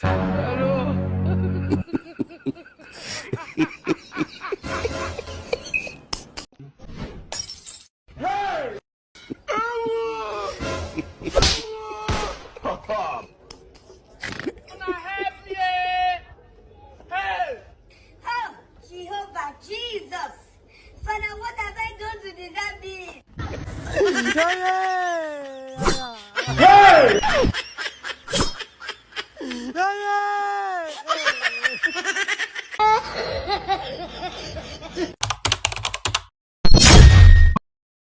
Oh, Jehovah Jesus! Father, what have I done to deserve this?